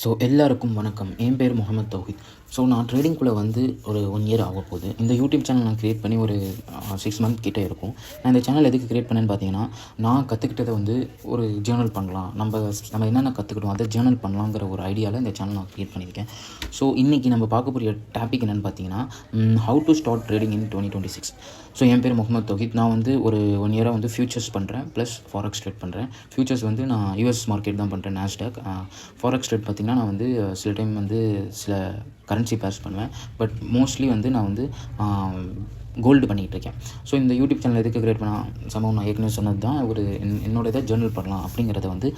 So எல்லாருக்கும் வணக்கம். என் பேர் முகமது தௌஹித். ஸோ நான் ட்ரேடிங்குள்ளே வந்து ஒரு 1 இயர் ஆக போகுது. இந்த யூடியூப் சேனல் நான் க்ரியேட் பண்ணி ஒரு 6 மந்த் கிட்டே இருக்கும். நான் இந்த சேனல் எதுக்கு க்ரியேட் பண்ணேன்னு பார்த்தீங்கன்னா, நான் கற்றுக்கிட்டதை வந்து ஒரு ஜேர்னல் பண்ணலாம், நம்ம என்னென்ன கற்றுக்கிட்டோம் அதை ஜேர்னல் பண்ணலாங்கிற ஒரு ஐடியாவில் இந்த சேனல் நான் க்ரியேட் பண்ணியிருக்கேன். ஸோ இன்றைக்கி நம்ம பார்க்கக்கூடிய டாபிக் என்னென்னு பார்த்தீங்கன்னா, how to start trading in 2026. So என் பேர் முகமது தௌஹித். நான் வந்து ஒரு 1 இயராக வந்து ஃபியூச்சர்ஸ் பண்ணுறேன், ப்ளஸ் ஃபாரெக்ஸ் ட்ரேட் பண்ணுறேன். ஃபியூச்சர்ஸ் வந்து நான் யூஎஸ் மார்க்கெட் தான் பண்ணுறேன், நாஸ்டாக். ஃபாரெக்ஸ் ட்ரேட் பார்த்திங்கன்னா நான் வந்து சில டைம் வந்து சில கரன்சி பேர்ஸ் பண்ணுவேன். பட் மோஸ்ட்லி வந்து நான் வந்து கோல்டு பண்ணிகிட்டு இருக்கேன். ஸோ இந்த யூடியூப் சேனல் எதுக்கு கிரியேட் பண்ணால் சம்பவம் நான் ஏற்கனவே சொன்னது தான், ஒரு என்னோட இதை ஜேர்னல் பண்ணலாம் அப்படிங்கிறத வந்து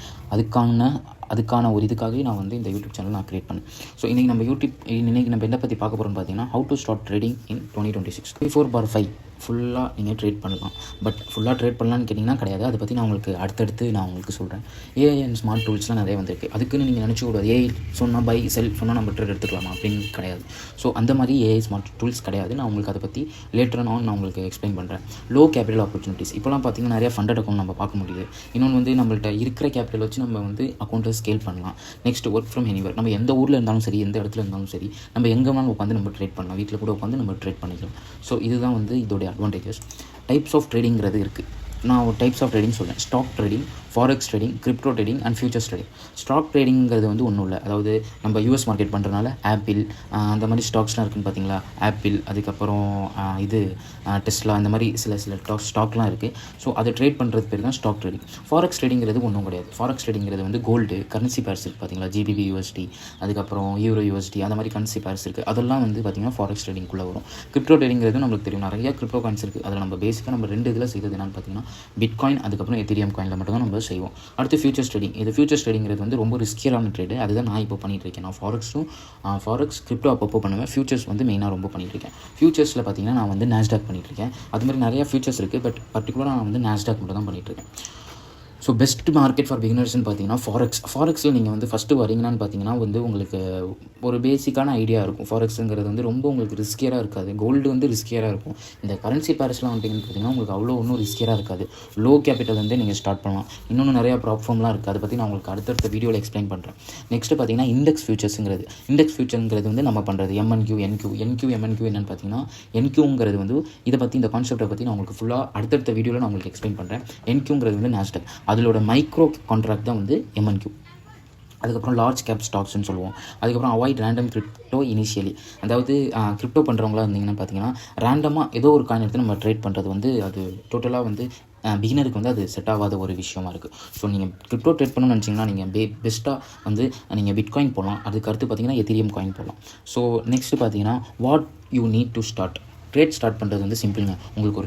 அதுக்கான ஒரு இதுக்காகவே நான் வந்து இந்த யூடியூப் சேனல் நான் க்ரியேட் பண்ணேன். ஸோ இன்றைக்கி நம்ம எதை பற்றி பார்க்க போகிறோம்னு பார்த்தீங்கன்னா, how to start trading in 2026. 4/5 ஃபுல்லாக நீங்கள் ட்ரேட் பண்ணலாம். பட் ஃபுல்லாக ட்ரேட் பண்ணலான்னு கேட்டிங்கன்னா கிடையாது. அதை பற்றி நான் உங்களுக்கு சொல்கிறேன். ஏஐ அண்ட் ஸ்மார்ட் டூல்ஸ்லாம் நிறைய வந்திருக்கு. அதுக்குன்னு நீங்கள் நினச்சிக்கூடாது ஏஐ சொன்னால் பை செல் சொன்னால் நம்ம ட்ரேட் எடுத்துக்கலாமா அப்படின்னு கிடையாது. ஸோ அந்த மாதிரி ஏஐ ஸ்மார்ட் டூல்ஸ் கிடையாது. நான் உங்களுக்கு அதை பற்றி லேட்டர் நான் உங்களுக்கு எக்ஸ்பிளைன் பண்ணுறேன். லோ கேபிட்டல் ஆப்பர்ச்சுனிட்டிஸ் இப்போலாம் பார்த்திங்கன்னா நிறையா ஃபண்டட் அக்கௌண்ட் நம்ம பார்க்க முடியுது. இன்னொன்று வந்து நம்மள்ட்ட இருக்கிற கேபிட்டல் வச்சு நம்ம வந்து அக்கௌண்ட்டை ஸ்கேல் பண்ணலாம். Next work from anywhere. நம்ம எந்த ஊரில் இருந்தாலும் சரி, எந்த இடத்துல இருந்தாலும் சரி, நம்ம எங்கே வேணாலும் உட்காந்து நம்ம ட்ரேட் பண்ணலாம். வீட்டில் கூட உட்காந்து நம்ம ட்ரேட் பண்ணிக்கலாம். ஸோ இதுதான் வந்து இதோடைய அட்வான்டேஜஸ். டைப்ஸ் ஆஃப் ட்ரேடிங்கிறது இருக்குது. நான் ஒரு டைப்ஸ் ஆஃப் ட்ரேடிங் சொல்கிறேன். Stock trading, forex trading, crypto trading and futures trading. Stock ட்ரேடிங்கிறது வந்து ஒன்றும் இல்லை. அதாவது நம்ம யூஎஸ் மார்க்கெட் பண்ணுறதுனால ஆப்பிள் அந்த மாதிரி ஸ்டாக்ஸ்லாம் இருக்குதுன்னு பார்த்தீங்களா, ஆப்பிள், அதுக்கப்புறம் டெஸ்லா, இந்த மாதிரி சில ஸ்டாக்லாம் இருக்குது. ஸோ அதை ட்ரேட் பண்ணுறது பேர் தான் ஸ்டாக் ட்ரேடிங். ஃபாரெக்ஸ் ட்ரேடிங்கிறது ஒன்றும் கிடையாது. ஃபாரெக்ஸ் ட்ரேடிங்கிறது வந்து கோல்டு, கரன்சி பேர்ஸ் இருக்குது பார்த்தீங்களா, ஜிபிபி யூஎஸ்டி, அதுக்கப்புறம் யூரோ யூஎஸ்டி, அந்த மாதிரி கரன்சி பேர்ஸ் இருக்குது. அதெல்லாம் வந்து பார்த்திங்கன்னா ஃபாரெக்ஸ் ட்ரேடிங்குள்ளே வரும். கிரிப்டோ ட்ரேடிங்கிறது நம்மளுக்கு தெரியும், நிறைய கிரிப்டோ காயின்ஸ் இருக்குது. அதில் நம்ம பேசிக்காக நம்ம 2 இதில் செய்கிறது என்னென்னு பார்த்தீங்கன்னா, பிட்காயின், அதுக்கப்புறம் எத்தீரியம் காயினில் மட்டும் தான் நம்ம செய்வோம். அடுத்து ஃபியூச்சர்ஸ் ட்ரேடிங். இது ஃபியூச்சர்ஸ் ட்ரேடிங்கிறது வந்து ரொம்ப ரிஸ்கியரான ட்ரேடு. அதுதான் நான் இப்போ பண்ணிகிட்டு இருக்கேன். நான் ஃபாரெக்ஸ் கிரிப்டோ அப்பப்போ பண்ணுவேன். ஃபியூச்சர்ஸ் வந்து மெயினாக ரொம்ப பண்ணிகிட்டு இருக்கேன். ஃபியூச்சர்ஸில் பார்த்தீங்கன்னா நான் வந்து நாஸ்டாக் பண்ணிகிட்டு இருக்கேன். அது மாதிரி நிறையா ஃபியூச்சர்ஸ் இருக்குது. பட் பர்டிகுலராக நான் வந்து நாஸ்டாக் மட்டும் தான் பண்ணிகிட்டு இருக்கேன். ஸோ பெஸ்ட் மார்க்கெட் ஃபார் பிகினர்ஸ்னு பார்த்தீங்கன்னா ஃபாரெக்ஸில் நீங்கள் வந்து ஃபஸ்ட்டு வரீங்கன்னு பார்த்தீங்கன்னா வந்து உங்களுக்கு ஒரு பேசிக்கான ஐடியா இருக்கும். ஃபாரெக்ஸுங்கிறது வந்து ரொம்ப உங்களுக்கு ரிஸ்கியராக இருக்காது. கோல்டு வந்து ரிஸ்கியராக இருக்கும். இந்த கரன்சி பேர்ஸ்லாம் வந்துட்டிங்கன்னு பார்த்தீங்கன்னா உங்களுக்கு அவ்வளோ ஒன்றும் ரிஸ்கியராக இருக்காது. லோ கேபிட்டல் வந்து நீங்கள் ஸ்டார்ட் பண்ணலாம். இன்னொன்று நிறையா ப்ளாட்ஃபார்ம்லாம் இருக்குது. அதை பற்றி நான் உங்களுக்கு அடுத்தடுத்த வீடியோவில் எக்ஸ்பிளைன் பண்ணுறேன். நெக்ஸ்ட்டு பார்த்தீங்கன்னா இண்டெக்ஸ் ஃபியூச்சர்ங்கிறது வந்து நம்ம பண்ணுறது எம்என்கியூ என்னென்னு பார்த்தீங்கன்னா, என்கியூங்கிறது வந்து இதை பற்றி, இந்த கான்செப்டை பற்றி நான் உங்களுக்கு ஃபுல்லாக அடுத்தடுத்த வீடியோவில் நான் உங்களுக்கு எக்ஸ்பிளைன் பண்ணுறேன். என்கியூங்கிறது வந்து நாஸ்டாக், அதோட மைக்ரோ கான்ட்ராக்ட் தான் வந்து எம்என்கியூ. அதுக்கப்புறம் லார்ஜ் கேப் ஸ்டாக்ஸ்ன்னு சொல்லுவோம். அதுக்கப்புறம் அவாய்ட் ரேண்டம் கிரிப்டோ இனிஷியலி. அதாவது கிரிப்டோ பண்ணுறவங்களா இருந்தீங்கன்னா பார்த்தீங்கன்னா, ரேண்டமாக ஏதோ ஒரு காயின் எடுத்து நம்ம ட்ரேட் பண்ணுறது வந்து அது டோட்டலாக வந்து பிகினருக்கு வந்து அது செட் ஆகாத ஒரு விஷயமா இருக்குது. ஸோ நீங்கள் கிரிப்டோ ட்ரேட் பண்ணணும்னு நினச்சிங்கன்னா நீங்கள் பெஸ்ட்டாக வந்து நீங்கள் பிட்காயின் போடலாம். அதுக்கு அடுத்து பார்த்தீங்கன்னா எத்தீரியம் காயின் போடலாம். ஸோ நெக்ஸ்ட்டு பார்த்தீங்கன்னா what you need to start. Trade start பண்ணுறது வந்து சிம்பிளுங்க. உங்களுக்கு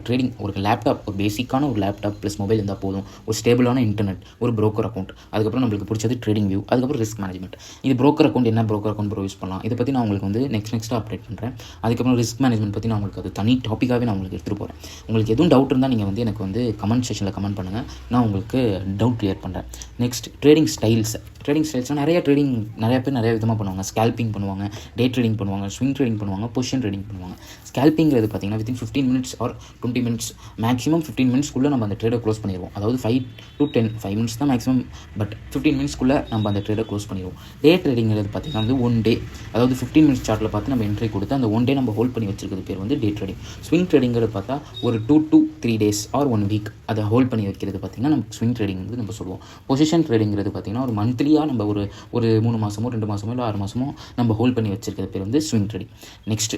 ஒரு லேப்டாப், ஒரு பேசிக்கான ஒரு லேப்டாப் ப்ளஸ் மொபைல் இருந்தால் போதும். ஒரு ஸ்டேபிளான இன்டர்நெட், ஒரு ப்ரோக்கர் அக்கௌண்ட், அதுக்கப்புறம் நம்மளுக்கு பிடிச்சது ட்ரேடிங் வியூ, அதுக்கப்புறம் ரிஸ்க் மேனேஜ்மெண்ட். இது ப்ரோக்கர் அக்கௌண்ட் என்ன ப்ரோக்கர் அக்கௌண்ட் யூஸ் பண்ணலாம், இதை பற்றி நான் உங்களுக்கு வந்து நெக்ஸ்ட்டாக அப்டேட் பண்ணுறேன். அதுக்கப்புறம் ரிஸ்க் மேனேஜ்மெண்ட் பற்றி நான் உங்களுக்கு அது தனி டாப்பிக்காகவே நான் உங்களுக்கு எடுத்துகிட்டு போகிறேன். உங்களுக்கு எதுவும் டவுட் இருந்தால் நீங்கள் வந்து எனக்கு வந்து கமெண்ட் செக்ஷனில் கமெண்ட் பண்ணுங்கள். நான் உங்களுக்கு டவுட் கிளியர் பண்ணுறேன். நெக்ஸ்ட் ட்ரேடிங் ஸ்டைல்ஸ்னால் நிறைய பேர் நிறைய விதமாக பண்ணுவாங்க. ஸ்கேல்பிங் பண்ணுவாங்க, டே ட்ரேடிங் பண்ணுவாங்க, ஸ்விங் ட்ரேடிங் பண்ணுவாங்க, பொசிஷன் ட்ரேடிங் பண்ணுவாங்க. ஸ்கேல்பிங்கிறது பார்த்தீங்கன்னா within 15 minutes or 20 minutes, maximum 15 minutesக்குள்ளே நம்ம அந்த ட்ரேடை க்ளோஸ் பண்ணிடுவோம். அதாவது 5 to 5 minutes தான் மேக்ஸிமம். பட் 15 minutesக்குள்ளே நம்ம அந்த ட்ரேடை க்ளோஸ் பண்ணிடுவோம். டே ட்ரேடிங்கிறது பார்த்திங்கன்னா வந்து 1 day, அதாவது 15 minutes சார்ட்டில் பார்த்து நம்ம என்ட்ரி கொடுத்து அந்த 1 day நம்ம ஹோல்ட் பண்ணி வச்சிருக்கிறது பேர் வந்து டே ட்ரேடிங். ஸ்விங் ட்ரேடிங்கிறது பார்த்தா ஒரு 2 to 3 days ஆர் 1 week அதை ஹோல்ட் பண்ணி வைக்கிறது பார்த்திங்கன்னா நம்ம ஸ்விங் ட்ரேடிங் வந்து நம்ம சொல்லுவோம். பொசிஷன் ட்ரேடிங்கிறது பார்த்திங்கன்னா ஒரு மந்த்லியாக நம்ம ஒரு 3 மாதமோ 2 மாதமோ இல்லை 6 மாதமோ நம்ம ஹோல்ட் பண்ணி வச்சிருக்கிறது பேர் வந்து ஸ்விங் ட்ரேடிங். நெக்ஸ்ட்டு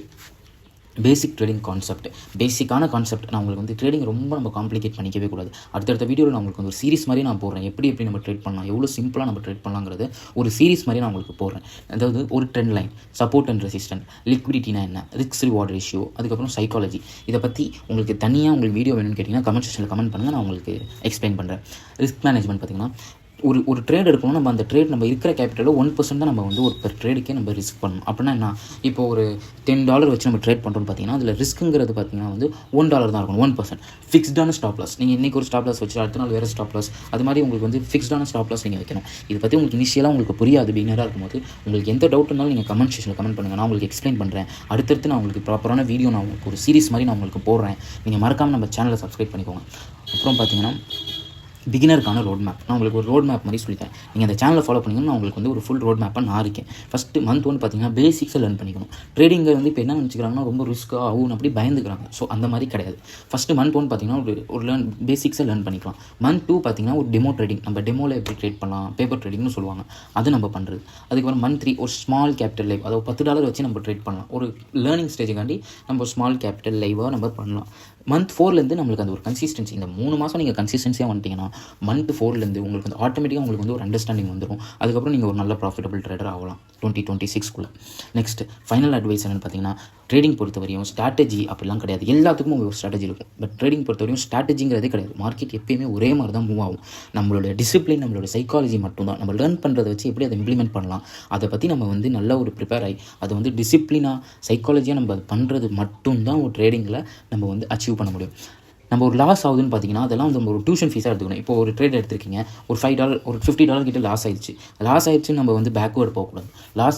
பேசிக் ட்ரேடிங் கான்செப்ட். பேசிக்கான கான்செப்ட். நான் உங்களுக்கு வந்து ட்ரேடிங் ரொம்ப நம்ம காம்ப்ளிகேட் பண்ணிக்கவே கூடாது. அடுத்தடுத்த வீடியோவில் நான் உங்களுக்கு ஒரு சீரிஸ் மாதிரி நான் போடுறேன். எப்படி நம்ம ட்ரேட் பண்ணலாம், எவ்வளோ சிம்பிளாக நம்ம ட்ரேட் பண்ணலாங்கிறது ஒரு சீரிஸ் மாதிரி நான் உங்களுக்கு போடுறேன். அதாவது ஒரு trend line, support and resistant, லிக்விடிட்டினா என்ன, ரிஸ்க் ரிவார்ட் ரேஷியோ, அதுக்கப்புறம் சைக்காலஜி. இதை பற்றி உங்களுக்கு தனியாக உங்களுக்கு வீடியோ வேணும்னு கேட்டிங்கன்னா கமெண்ட் செக்ஷனில் கமெண்ட் பண்ணுங்கள். நான் உங்களுக்கு எக்ஸ்பிளைன் பண்ணுறேன். ரிஸ்க் மேனேஜ்மெண்ட் பார்த்திங்கன்னா, ஒரு ட்ரேட் எடுக்கணும். நம்ம அந்த ட்ரேட் நம்ம இருக்கிற கேபிட்டலில் 1% தான் நம்ம வந்து ஒரு பெர் ட்ரேடுக்கே நம்ம ரிஸ்க் பண்ணணும். அப்படின்னா என்ன, இப்போ ஒரு $10 வச்சு நம்ம ட்ரேட் பண்ணுறோம்னு பார்த்தீங்கன்னா அதில் ரிஸ்க்குங்கிறது பார்த்தீங்கன்னா வந்து $1 தான் இருக்கும். 1% ஃபிக்ஸ்டான ஸ்டாப் லாஸ். நீங்கள் இன்றைக்கி ஒரு ஸ்டாப் லாஸ் வச்சு அடுத்த நாள் வேறு ஸ்டாப் லாஸ், அது மாதிரி உங்களுக்கு வந்து ஃபிக்ஸ்டான ஸ்டாப் லாஸ் நீங்கள் வைக்கணும். இதை பற்றி உங்களுக்கு இனிஷியலாக உங்களுக்கு புரியாது. பிகினராக இருக்கும்போது உங்களுக்கு எந்த டவுட் இருந்தாலும் நீங்கள் கமெண்ட் செக்ஷனில் கமெண்ட் பண்ணுங்கள். நான் உங்களுக்கு எக்ஸ்பிளைன் பண்ணுறேன். அடுத்தடுத்து நான் உங்களுக்கு ப்ராப்பரான வீடியோ நான் உங்களுக்கு ஒரு சீரிஸ் மாதிரி நான் உங்களுக்கு போடுறேன். நீங்கள் மறக்காமல் நம்ம சேனலை சப்ஸ்கிரைப் பண்ணிக்கோங்க. அப்புறம் பார்த்தீங்கன்னா பிகினருக்கான ரோட் மேப். நான் உங்களுக்கு ஒரு ரோட் மேப் மாதிரி சொல்லித்தரேன். நீங்கள் அந்த சேனலை ஃபாலோ பண்ணிங்கன்னா நான் உங்களுக்கு வந்து ஒரு ஃபுல் ரோட் மேப்பாக நான் இருக்கேன். ஃபஸ்ட்டு மந்த் ஒன்று பார்த்தீங்கன்னா பேசிக்ஸை லேர்ன் பண்ணிக்கணும். ட்ரேடிங்கை வந்து இப்போ என்ன நினச்சிக்கிறாங்கன்னா ரொம்ப ரிஸ்க்காக ஆகும் அப்படி பயந்துக்கிறாங்க. ஸோ அந்த மாதிரி கிடையாது. ஃபஸ்ட்டு மந்த் ஒன்று பார்த்தீங்கன்னா ஒரு பேசிக்ஸை லேர்ன் பண்ணிக்கலாம். மந்த் 2 பார்த்தீங்கன்னா ஒரு டெமோ ட்ரேடிங், நம்ம டெமோவில் எப்படி ட்ரேட் பண்ணலாம், பேப்பர் ட்ரேடிங்னு சொல்லுவாங்க, அது நம்ம பண்ணுறது. அதுக்கப்புறம் மந்த் 3 ஒரு ஸ்மால் கேபிட்டல் லைவ், அதாவது $10 வச்சு நம்ம ட்ரேட் பண்ணலாம். ஒரு லேர்னிங் ஸ்டேஜுக்காண்டி நம்ம ஸ்மால் கேபிட்டல் லைவாக நம்ம பண்ணலாம். மந்த் 4லேருந்து நம்மளுக்கு அந்த ஒரு கன்சிஸ்டன்சி, இந்த 3 மாதம் நீங்கள் கன்சிஸ்டன்சியாக வந்துட்டிங்கன்னா மந்த் 4லேருந்து உங்களுக்கு வந்து ஆட்டோமேட்டிக்காக உங்களுக்கு வந்து ஒரு அண்டர்ஸ்டாண்டிங் வந்துடும். அதுக்கப்புறம் நீங்கள் ஒரு நல்ல ப்ராஃபிட்டபிள் ட்ரேடர் ஆகலாம் 2026 நெக்ஸ்ட் ஃபைனல் அட்வைஸ் என்னென்னு பார்த்தீங்கன்னா, ட்ரேடிங் பொறுத்தவரையும் ஸ்ட்ராட்டஜி அப்படிலாம் கிடையாது. எல்லாத்துக்கும் ஒரு ஸ்ட்ராட்டஜி இருக்கும். பட் ட்ரேடிங் பொறுத்தவரையும் ஸ்ட்ராட்டஜிங்கிறதே கிடையாது. மார்க்கெட் எப்பயுமே ஒரே மாதிரி தான் மூவ் ஆகும். நம்மளோட டிசிப்ளின், நம்மளோட சைக்காலஜி மட்டும்தான். நம்ம லேர்ன் பண்ணுறதை வச்சு எப்படி அதை இம்ப்ளிமெண்ட் பண்ணலாம், அதை பற்றி நம்ம வந்து நல்ல ஒரு ப்ரிப்பேர் ஆகி அதை வந்து டிசிப்ளினாக சைக்காலஜியாக நம்ம அது பண்ணுறது மட்டும்தான் ஒரு ட்ரேடிங்கில் நம்ம வந்து அச்சீவ் பண்ண முடியும். நம்ம ஒரு லாஸ் ஆகுதுன்னு பார்த்தீங்கன்னா அதெல்லாம் வந்து நம்ம ஒரு டியூஷன் ஃபீஸாக எடுத்துக்கணும். இப்போ ஒரு ட்ரேட் எடுத்திருக்கீங்க, ஒரு $5 ஒரு $50 கிட்ட லாஸ் ஆயிடுச்சு நம்ம வந்து பேக்வேர்டு போகக்கூடாது.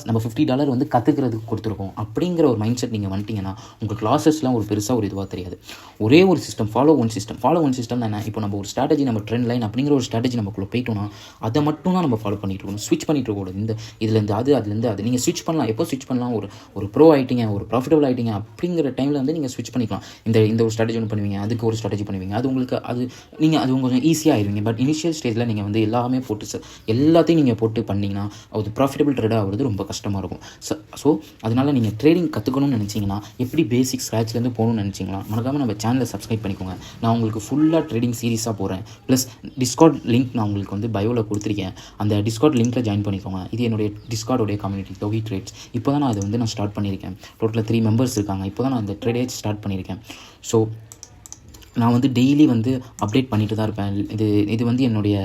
நம்ம $50 வந்து கற்றுக்கிறதுக்கு கொடுத்துருக்கோம் அப்படிங்கிற ஒரு மைண்ட் செட் நீங்கள் வந்துட்டிங்கன்னா உங்களுக்கு லாஸஸ்லாம் ஒரு பெருசாக ஒரு இதுவாக தெரியாது. ஒரே ஒரு சிஸ்டம், ஃபாலோ ஒன் சிஸ்டம் தான். இப்போ நம்ம ஒரு ஸ்ட்ராட்டஜி, நம்ம ட்ரெண்ட் லைன் அப்படிங்கிற ஒரு ஸ்ட்ராட்டஜி நமக்குள்ளே போயிட்டோம்னா அதை மட்டும் தான் நம்ம ஃபாலோ பண்ணிட்டு இருக்கணும். ஸ்விட்ச் பண்ணிட்டு இருக்கக்கூடாது. இதுலேருந்து அதுலேருந்து அது நீங்கள் ஸ்விட்ச் பண்ணலாம். எப்போ ஸ்விட்ச் பண்ணலாம், ஒரு ப்ரோ ஆகிட்டீங்க, ஒரு ப்ராஃபிட்டபிள் ஆகிட்டீங்க அப்படிங்கிற டைமில் வந்து நீங்கள் ஸ்விட்ச் பண்ணிக்கலாம். இந்த ஒரு ஸ்ட்ராட்டஜி ஒன்று பண்ணுவீங்க, அதுக்கு ஒரு ஸ்ட்ராட்டஜி பண்ணுவீங்க, அது உங்களுக்கு அது கொஞ்சம் ஈஸியாக ஆயிருவீங்க. பட் இனிஷியல் ஸ்டேஜில் நீங்கள் வந்து எல்லாத்தையும் நீங்கள் போட்டு பண்ணிங்கன்னா அது ப்ராஃபிட்டபிள் ட்ரேடாக ஆகிறது ரொம்ப கஷ்டமாக இருக்கும். ஸோ அதனால் நீங்கள் ட்ரேடிங் கற்றுக்கணும்னு நினச்சிங்கன்னா, எப்படி பேசிக் ஸ்க்ராட்ச்லேருந்து போகணும்னு நினச்சிங்கன்னா மறக்காமல் நம்ம சேனலை சப்ஸ்கிரைப் பண்ணிக்கோங்க. நான் உங்களுக்கு ஃபுல்லாக ட்ரேடிங் சீரிஸாக போகிறேன். ப்ளஸ் டிஸ்கார்ட் லிங்க் நான் உங்களுக்கு வந்து பயோவில் கொடுத்துருக்கேன். அந்த டிஸ்கார்ட் லிங்க்கில் ஜாயின் பண்ணிக்கோங்க. இது என்னுடைய டிஸ்கார்டோடைய கம்யூனிட்டி, தௌஹீத் ட்ரேட்ஸ். இப்போ தான் நான் அதை வந்து நான் ஸ்டார்ட் பண்ணியிருக்கேன். டோட்டலாக 3 மெம்பர்ஸ் இருக்காங்க. இப்போ தான் நான் அந்த ட்ரேடேஜ் ஸ்டார்ட் பண்ணியிருக்கேன். ஸோ நான் வந்து டெய்லி வந்து அப்டேட் பண்ணிட்டு தான் இருப்பேன். இது வந்து என்னுடைய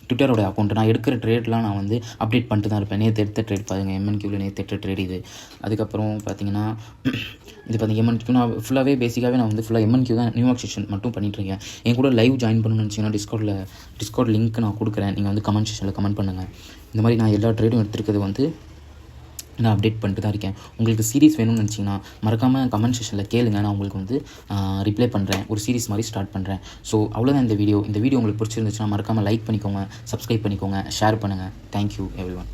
ட்விட்டரோட அக்கௌண்ட். நான் எடுக்கிற ட்ரேட்லாம் நான் வந்து அப்டேட் பண்ணிட்டு தான் இருப்பேன். நேற்று எடுத்த ட்ரேட் பாருங்கள், MNQவில் நேற்று எடுத்த ட்ரேட் இது. அதுக்கப்புறம் பார்த்தீங்கன்னா இது பார்த்தீங்க MNQ. நான் ஃபுல்லாகவே பேசிக்காகவே நான் வந்து ஃபுல்லாக MNQ தான், நியூயார்க் செஷன் மட்டும் பண்ணிட்டுருக்கேன். என் கூட லைவ் ஜாயின் பண்ணணும்னு நினச்சிங்கன்னா டிஸ்கார்ட் லிங்க் நான் கொடுக்குறேன். நீங்கள் வந்து கமெண்ட் செஷனில் கமெண்ட் பண்ணுங்கள். இந்த மாதிரி நான் எல்லா ட்ரேடும் எடுத்துருக்கிறது வந்து நான் அப்டேட் பண்ணிட்டு தான் இருக்கேன். உங்களுக்கு சீரிஸ் வேணும்னு நினச்சிங்கன்னா மறக்காமல் கமெண்ட் செஷனில் கேளுங்க. நான் உங்களுக்கு வந்து ரிப்ளை பண்ணுறேன். ஒரு சீரிஸ் மாதிரி ஸ்டார்ட் பண்ணுறேன். ஸோ அவ்வளோதான் இந்த வீடியோ உங்களுக்கு பிடிச்சிருந்துச்சுன்னா மறக்காமல் லைக் பண்ணிக்கோங்க, சப்ஸ்கிரைப் பண்ணிக்கோங்க, ஷேர் பண்ணுங்கள். Thank you everyone.